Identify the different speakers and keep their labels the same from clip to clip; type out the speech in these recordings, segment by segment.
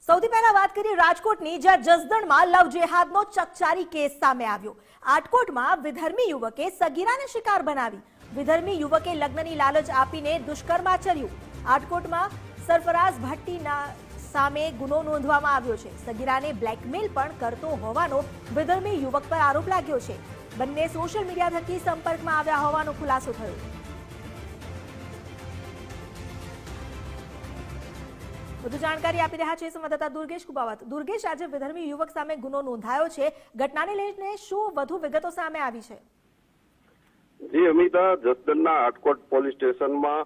Speaker 1: સૌથી પહેલા વાત કરીએ રાજકોટની, જ્યાં જસદણમાં લવ જેહાદનો ચકચારી કેસ સામે આવ્યો। આટકોટમાં વિધર્મી યુવકે સગીરાને શિકાર બનાવી। વિધર્મી યુવકે લગ્નની લાલચ આપીને દુષ્કર્મ આચર્યું। આટકોટમાં સરફરાઝ ભટ્ટીના સામે ગુનો નોંધવામાં આવ્યો છે। સગીરાને બ્લેકમેલ પણ કરતો હોવાનો વિધર્મી યુવક પર આરોપ લાગ્યો છે। બંને સોશિયલ મીડિયા થકી સંપર્કમાં આવ્યા હોવાનો ખુલાસો થયો। વધુ જાણકારી આપી રહ્યા છે સંવાદદાતા દુર્ગેશ કુબાવત। દુર્ગેશ, આજે વિધર્મી યુવક સામે ગુનો નોંધાયો છે, ઘટનાને લઈને શું વધુ વિગતો સામે આવી છે?
Speaker 2: જી અમિતા, જસદણના આટકોટ પોલીસ સ્ટેશનમાં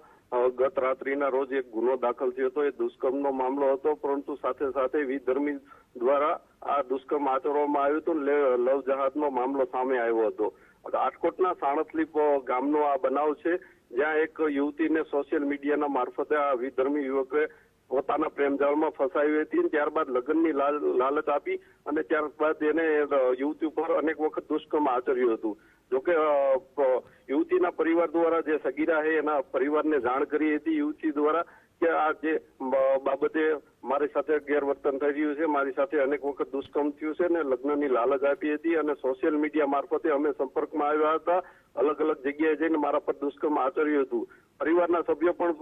Speaker 2: ગત રાત્રિના રોજ એક ગુનો દાખલ થયો હતો। એ દુષ્કર્મનો મામલો હતો, પરંતુ સાથે સાથે વિધર્મી દ્વારા આ દુષ્કર્મ આચરવામાં આવ્યું હતું। લવ જહાદનો મામલો સામે આવ્યો હતો। આટકોટના સાણસલી ગામનો આ બનાવ છે, જ્યાં એક યુવતીને સોશિયલ મીડિયાના મારફતે આ વિધર્મી યુવકે પોતાના પ્રેમજાળમાં ફસાવી હતી। ત્યારબાદ લગ્નની લાલચ આપી અને ત્યારબાદ એને યુવતી ઉપર અનેક વખત દુષ્કર્મ આચર્યું હતું। જોકે યુવતીના પરિવાર દ્વારા જે સગીરા છે એના પરિવારને જાણ કરી હતી યુવતી દ્વારા કે આ જે બાબતે મારી સાથે ગેરવર્તન થઈ રહ્યું છે, મારી સાથે અનેક વખત દુષ્કર્મ થયું છે ને લગ્નની લાલચ આપી હતી અને સોશિયલ મીડિયા મારફતે અમે સંપર્કમાં આવ્યા હતા। અલગ અલગ જગ્યાએ જઈને મારા પર દુષ્કર્મ આચર્યું હતું। પરિવારના સભ્યો પણ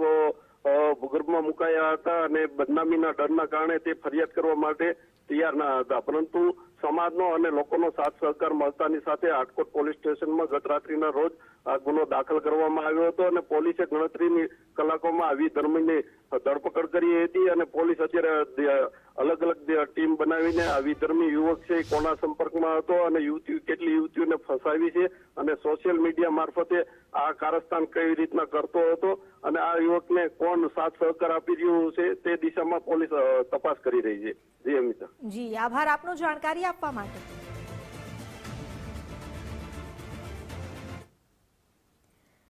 Speaker 2: ભૂગર્ભમાં મુકાયા હતા અને બદનામીના ડરના કારણે તે ફરિયાદ કરવા માટે તૈયાર ન હતા, પરંતુ સમાજનો અને લોકોનો સાથ સહકાર મળતાની સાથે આટકોટ પોલીસ સ્ટેશનમાં ગત રાત્રિના રોજ આ ગુનો દાખલ કરવામાં આવ્યો હતો અને પોલીસે ગણતરીની કલાકોમાં આવી ધર્મની ધરપકડ કરી હતી અને પોલીસ અત્યારે અલગ અલગ ટીમ બનાવીને આ વિધર્મી યુવક છે કોના સંપર્કમાં હતો અને કેટલી યુવતીઓને ફસાવી છે અને સોશિયલ મીડિયા મારફતે આ કારસ્તાન કઈ રીતના કરતો હતો અને આ યુવકને કોણ સાથ સહકાર આપી રહ્યું છે તે દિશામાં પોલીસ તપાસ કરી રહી છે। જી અમિતા।
Speaker 1: જી, આભાર આપનો જાણકારી આપવા માટે।